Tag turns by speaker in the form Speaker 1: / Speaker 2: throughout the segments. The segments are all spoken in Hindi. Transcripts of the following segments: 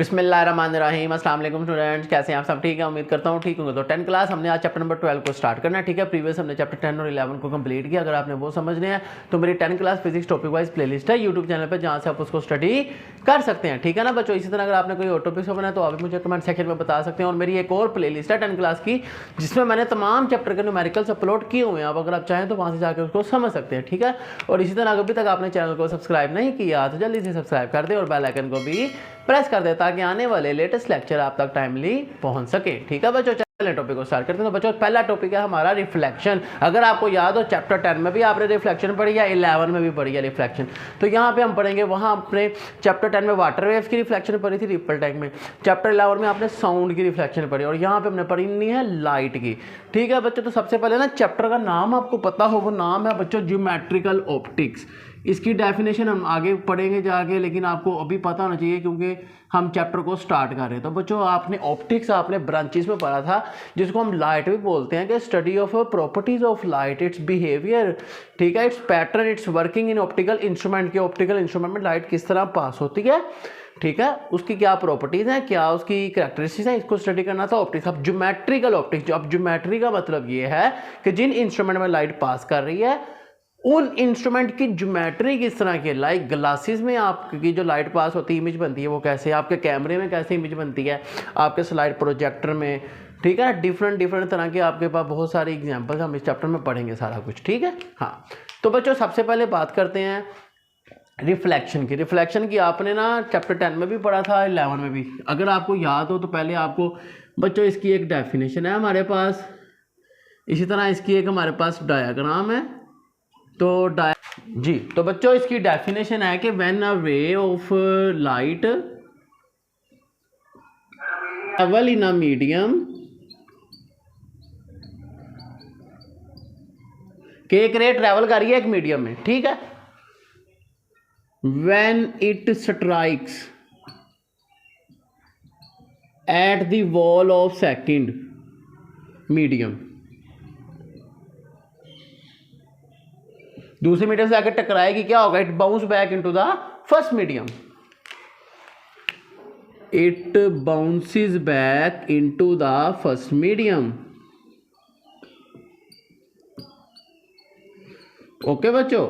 Speaker 1: बिस्मिल्लाहिर्रहमानिर्रहीम। अस्सलाम वालेकुम स्टूडेंट्स, कैसे हैं आप सब? ठीक है, उम्मीद करता हूँ ठीक होंगे। तो 10 क्लास हमने आज चैप्टर नंबर 12 को स्टार्ट करना है। ठीक है, प्रीवियस हमने चैप्टर 10 और 11 को कंप्लीट किया। अगर आपने वो समझने हैं तो मेरी 10 class physics topic wise playlist है यूट्यूब चैनल पर, जहाँ से आप उसको स्टडी कर सकते हैं। ठीक है ना बच्चों। इसी तरह अगर आपने कोई और टॉपिक समझना है तो आप मुझे कमेंट सेक्शन में बता सकते हैं। और मेरी एक और प्लेलिस्ट है 10 क्लास की, जिसमें मैंने तमाम चैप्टर के न्यूमेरिकल्स अपलोड किए हुए हैं। आप अगर आप चाहें तो वहाँ से जाकर उसको समझ सकते हैं। ठीक है, और इसी तरह अभी तक आपने चैनल को सब्सक्राइब नहीं किया तो जल्दी से सब्सक्राइब कर दे और बेल आइकन को भी प्रेस कर दे, ताकि आने वाले लेटेस्ट लेक्चर आप तक टाइमली पहुंच सके। ठीक है बच्चों, पहले टॉपिक को स्टार्ट करते हैं। तो बच्चों पहला टॉपिक है हमारा रिफ्लेक्शन। अगर आपको याद हो चैप्टर 10 में भी आपने रिफ्लेक्शन पढ़ी है, 11 में भी पढ़ी है रिफ्लेक्शन। तो यहाँ पे हम पढ़ेंगे, वहाँ आपने चैप्टर 10 में वाटर वेव्स की रिफ्लेक्शन पढ़ी थी रिपल टाइम में, चैप्टर 11 में आपने साउंड की रिफ्लेक्शन पढ़ी, और यहाँ पे हमने पढ़ी नहीं है लाइट की। ठीक है बच्चों, तो सबसे पहले ना चैप्टर का नाम आपको पता हो, वो नाम है बच्चों ज्योमेट्रिकल ऑप्टिक्स। इसकी डेफिनेशन हम आगे पढ़ेंगे जाके, लेकिन आपको अभी पता होना चाहिए क्योंकि हम चैप्टर को स्टार्ट कर रहे हैं। तो बच्चों आपने ऑप्टिक्स आपने ब्रांचेस में पढ़ा था, जिसको हम लाइट भी बोलते हैं, कि study of properties of light, it's behaviour, ठीक है, it's pattern, it's working in optical instrument. के ऑप्टिकल इंस्ट्रूमेंट में लाइट किस तरह पास होती है, ठीक है, उसकी क्या प्रॉपर्टीज हैं, क्या उसकी कैरेक्टरिस्टिक्स हैं, इसको स्टडी करना था ऑप्टिक्स। अब ज्योमेट्रिकल ऑप्टिक्स, अब ज्योमेट्री का मतलब ये है कि जिन इंस्ट्रूमेंट में लाइट पास कर रही है उन इंस्ट्रूमेंट की ज्योमेट्री किस तरह की है। लाइक ग्लासेस में आपकी जो लाइट पास होती है, इमेज बनती है, वो कैसे, आपके कैमरे में कैसे इमेज बनती है, आपके स्लाइड प्रोजेक्टर में, ठीक है, डिफरेंट तरह के आपके पास बहुत सारे एग्जांपल्स हम इस चैप्टर में पढ़ेंगे सारा कुछ। ठीक है, हाँ। तो बच्चों सबसे पहले बात करते हैं रिफ्लेक्शन की। रिफ्लेक्शन की आपने ना चैप्टर 10 में भी पढ़ा था, 11 में भी। अगर आपको याद हो तो पहले आपको बच्चों इसकी एक डेफिनेशन है हमारे पास, इसी तरह इसकी एक हमारे पास डायग्राम है। तो जी, तो बच्चों इसकी डेफिनेशन है कि when a ray of light travel in a medium, कि एक रे ट्रैवल कर रही है एक मीडियम में, ठीक है, when it strikes at the wall of second medium, दूसरे मीडियम से आकर टकराएगी, क्या होगा, it bounce back into the first medium, it bounces back into the first medium. Okay बच्चों,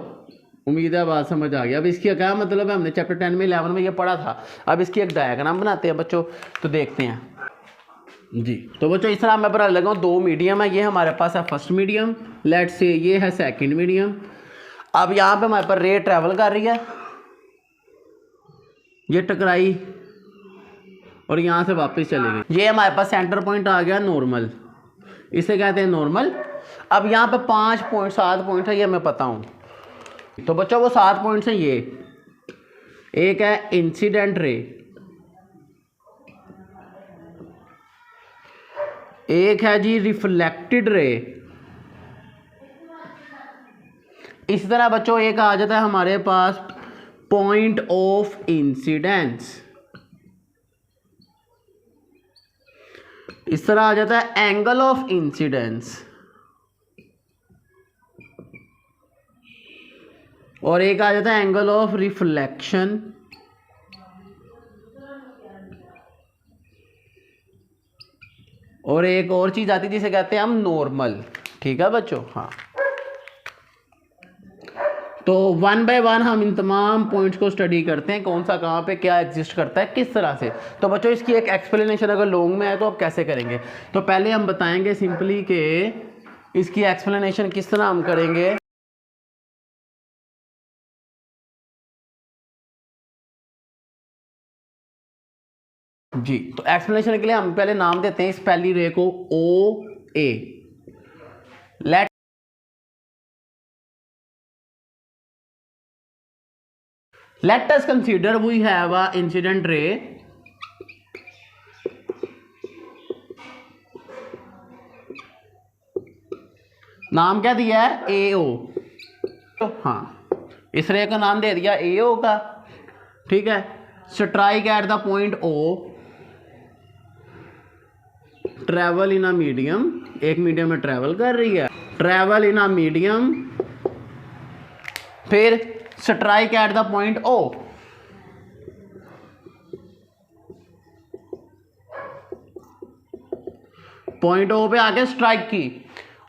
Speaker 1: उम्मीद है बात समझ आ गया। अब इसकी क्या मतलब है, हमने चैप्टर 10 में 11 में ये पढ़ा था। अब इसकी एक डायग्राम बनाते हैं बच्चों, तो देखते हैं जी। तो बच्चों इस तरह मैं बना लगा हूं, दो मीडियम है, ये हमारे पास है फर्स्ट मीडियम, लेट्स से ये है सेकंड मीडियम। अब यहाँ पे हमारे पर रे ट्रैवल कर रही है, ये टकराई और यहाँ से वापस चले गई। ये हमारे पास सेंटर पॉइंट आ गया नॉर्मल, इसे कहते हैं नॉर्मल। अब यहाँ पे 5 पॉइंट 7 पॉइंट है, ये मैं पता हूँ। तो बच्चों वो 7 पॉइंट्स हैं, ये एक है इंसिडेंट रे, एक है जी रिफ्लेक्टेड रे, इसी तरह बच्चों एक आ जाता है हमारे पास पॉइंट ऑफ इंसिडेंस, इस तरह आ जाता है एंगल ऑफ इंसिडेंस, और एक आ जाता है एंगल ऑफ रिफ्लेक्शन, और एक और चीज आती है जिसे कहते हैं हम नॉर्मल। ठीक है बच्चों, हाँ। तो वन बाय वन हम इन तमाम पॉइंट्स को स्टडी करते हैं, कौन सा कहाँ पे क्या एग्जिस्ट करता है, किस तरह से। तो बच्चों इसकी एक एक्सप्लेनेशन अगर लॉन्ग में है तो आप कैसे करेंगे, तो पहले हम बताएंगे सिंपली कि इसकी एक्सप्लेनेशन किस तरह हम करेंगे। जी, तो एक्सप्लेनेशन के लिए हम पहले नाम देते हैं इस पहली रे को ओ ए। Let us consider we have a incident ray नाम क्या दिया है, AO। तो हाँ, इस रे का नाम दे दिया AO का, ठीक है। Strike at the point O, travel in a medium, एक मीडियम में ट्रेवल कर रही है, ट्रेवल इन अ मीडियम, फिर strike at the point O, point O पे आके स्ट्राइक की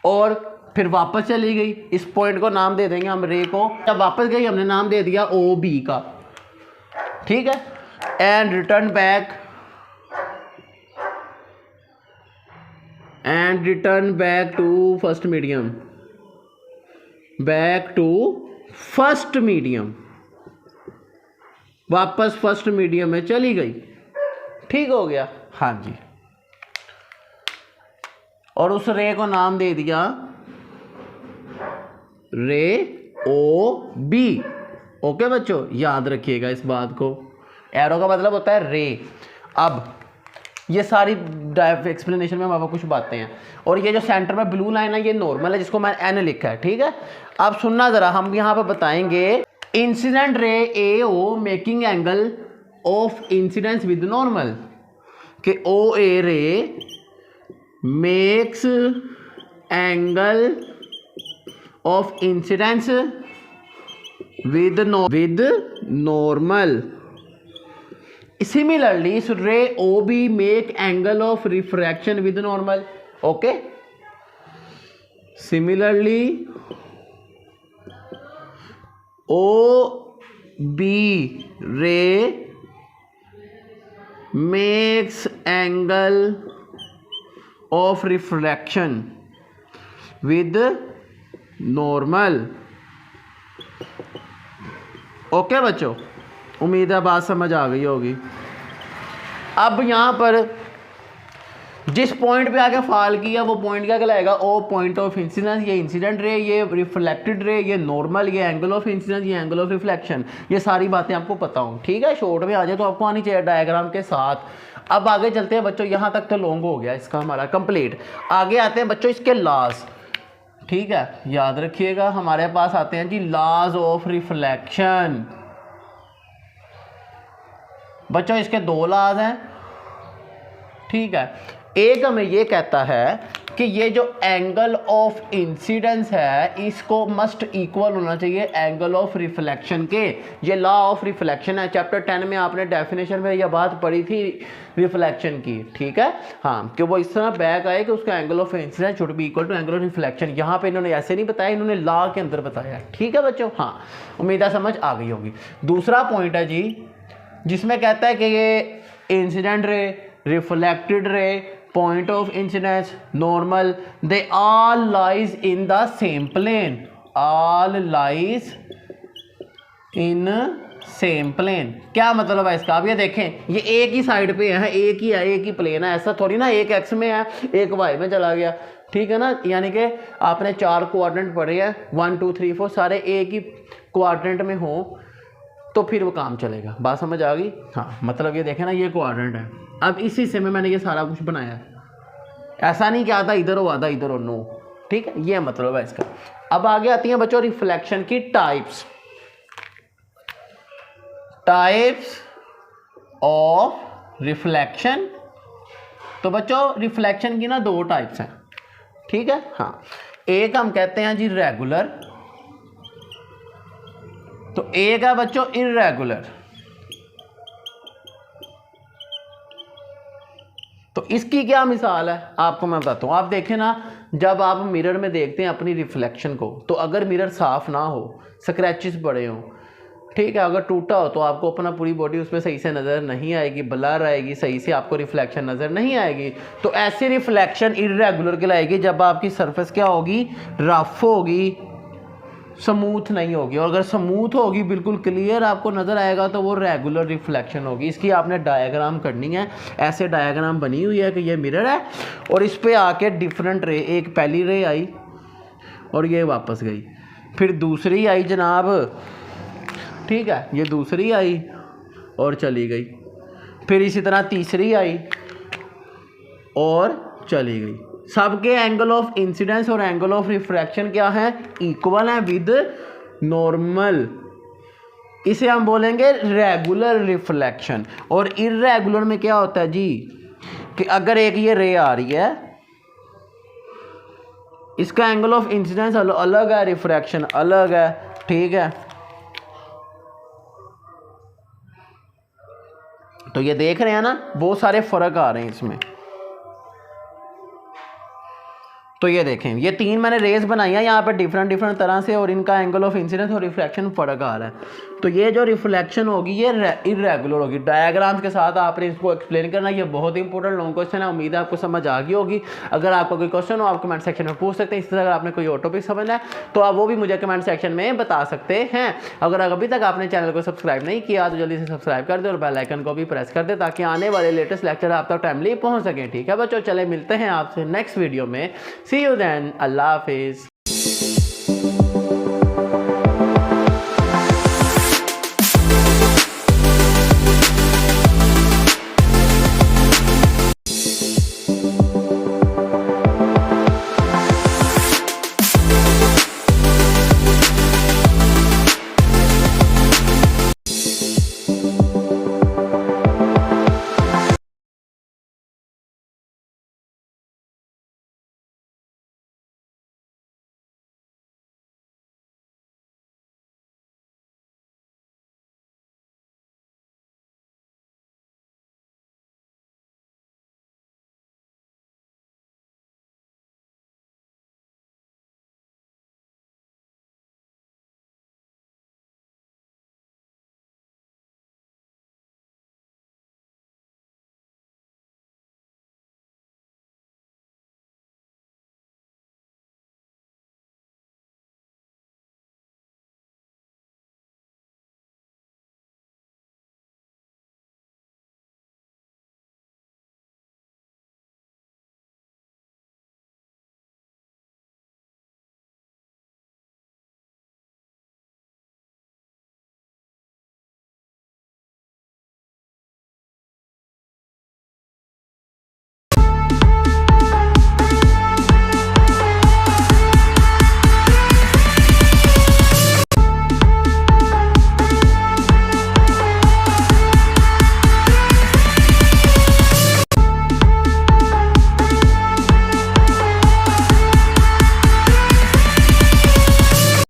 Speaker 1: और फिर वापस चली गई। इस पॉइंट को नाम दे देंगे हम रे को। जब वापस गई हमने नाम दे दिया ओ बी का, ठीक है। And return back to first medium, वापस फर्स्ट मीडियम में चली गई, ठीक हो गया। हाँ जी, और उस रे को नाम दे दिया रे ओ बी। ओके बच्चों, याद रखिएगा इस बात को। एरो का मतलब होता है रे। अब ये सारी एक्सप्लेनेशन में हम आपको कुछ बातें हैं। और ये जो सेंटर में ब्लू लाइन है ये नॉर्मल है, जिसको मैंने एन लिखा है, ठीक है। अब सुनना जरा, हम यहाँ पे बताएंगे incident ray A O making angle of incidence with normal, कि O A ray makes angle of incidence with normal. Similarly, so ray OB make angle of refraction with normal. Okay. Similarly, OB ray makes angle of refraction with normal. Okay बच्चों, उम्मीद है बात समझ आ गई होगी। अब यहाँ पर जिस पॉइंट पे आके फॉल किया वो पॉइंट क्या कहलाएगा? O point of incidence. ये इंसिडेंट रे, ये रिफ्लेक्टेड रे, ये नॉर्मल, ये एंगल ऑफ इंसिडेंस, ये एंगल ऑफ रिफ्लेक्शन। ये सारी बातें आपको पता हो, ठीक है। शॉर्ट में आ जाए तो आपको आनी चाहिए डायग्राम के साथ। अब आगे चलते हैं बच्चों, यहाँ तक तो लॉन्ग हो गया इसका हमारा कंप्लीट। आगे आते हैं बच्चों इसके लॉज, ठीक है। याद रखिएगा, हमारे पास आते हैं जी लॉज ऑफ रिफ्लेक्शन। बच्चों इसके दो लॉज हैं, ठीक है। एक हमें ये कहता है कि ये जो एंगल ऑफ इंसिडेंस है इसको मस्ट इक्वल होना चाहिए एंगल ऑफ रिफ्लेक्शन के। ये लॉ ऑफ रिफ्लेक्शन है, चैप्टर 10 में आपने डेफिनेशन में यह बात पढ़ी थी रिफ्लेक्शन की, ठीक है। हाँ, कि वो इस तरह बैक आए कि उसका angle of incidence should be equal to angle of reflection. यहाँ पे इन्होंने ऐसे नहीं बताया, इन्होंने लॉ के अंदर बताया, ठीक है बच्चों। हाँ, उम्मीद है समझ आ गई होगी। दूसरा पॉइंट है जी जिसमें कहता है कि ये incident ray, reflected ray, point of incidence, normal, they all lies in the same plane. All lies in same plane. क्या मतलब है इसका? अब ये देखें, ये एक ही साइड पे है, एक ही है, एक ही प्लेन है। ऐसा थोड़ी ना एक एक्स में है एक वाई में चला गया, ठीक है ना। यानी कि आपने 4 क्वाड्रेंट पढ़े हैं, 1 2 3 4 सारे एक ही क्वाड्रेंट में हो तो फिर वो काम चलेगा। बात समझ आ गई? हाँ, मतलब ये देखें ना, ये क्वाड्रेंट है। अब इस हिस्से में मैंने ये सारा कुछ बनाया है, ऐसा नहीं कि आधा इधर हो आधा इधर हो, नो, ठीक है। ये मतलब है इसका। अब आगे आती हैं बच्चों रिफ्लेक्शन की टाइप्स। Types of reflection. तो बच्चों रिफ्लेक्शन की ना 2 टाइप्स हैं, ठीक है। हाँ, एक हम कहते हैं जी रेगुलर, तो एक है बच्चों इर्रेगुलर। तो इसकी क्या मिसाल है आपको मैं बताता हूँ। आप देखें ना, जब आप मिरर में देखते हैं अपनी रिफ्लेक्शन को, तो अगर मिरर साफ ना हो, स्क्रैचेस पड़े हों, ठीक है, अगर टूटा हो तो आपको अपना पूरी बॉडी उसमें सही से नज़र नहीं आएगी, ब्लर आएगी, सही से आपको रिफ्लेक्शन नज़र नहीं आएगी। तो ऐसी रिफ्लेक्शन इर्रेगुलर कहलाएगी जब आपकी सरफेस क्या होगी? रफ होगी, स्मूथ नहीं होगी। और अगर स्मूथ होगी, बिल्कुल क्लियर आपको नज़र आएगा, तो वो रेगुलर रिफ्लेक्शन होगी। इसकी आपने डायग्राम करनी है। ऐसे डायग्राम बनी हुई है कि ये मिरर है और इस पे आके डिफरेंट रे, एक पहली रे आई और ये वापस गई, फिर दूसरी आई जनाब, ठीक है, ये दूसरी आई और चली गई, फिर इसी तरह तीसरी आई और चली गई। सबके एंगल ऑफ इंसिडेंस और एंगल ऑफ रिफ्रैक्शन क्या है? इक्वल है विद नॉर्मल। इसे हम बोलेंगे रेगुलर रिफ्लेक्शन। और इर्रेगुलर में क्या होता है जी, कि अगर एक ये रे आ रही है, इसका एंगल ऑफ इंसिडेंस अलग है, रिफ्रैक्शन अलग है, ठीक है। तो ये देख रहे हैं ना, बहुत सारे फर्क आ रहे हैं इसमें। तो ये देखें, ये 3 मैंने रेस बनाई है यहाँ पे डिफरेंट तरह से, और इनका एंगल ऑफ इंसिडेंस और रिफ्लेक्शन फ़र्क आ रहा है। तो ये जो रिफ्लेक्शन होगी ये इरेगुलर होगी। डायग्राम्स के साथ आपने इसको एक्सप्लेन करना, ये बहुत ही इंपॉर्टेंट लॉन्ग क्वेश्चन है। उम्मीद है आपको समझ आ गई होगी। अगर आपका कोई क्वेश्चन हो आप कमेंट सेक्शन में पूछ सकते हैं। इसी तरह अगर आपने कोई और टॉपिक समझना है तो आप वो भी मुझे कमेंट सेक्शन में बता सकते हैं। अगर अभी तक आपने चैनल को सब्सक्राइब नहीं किया तो जल्दी से सब्सक्राइब कर दे और बेल आइकन को भी प्रेस कर दे, ताकि आने वाले लेटेस्ट लेक्चर आप तक टाइमली पहुँच सकें। ठीक है बच्चों, चले मिलते हैं आपसे नेक्स्ट वीडियो में। सी यू देन, अल्लाह हाफिज़।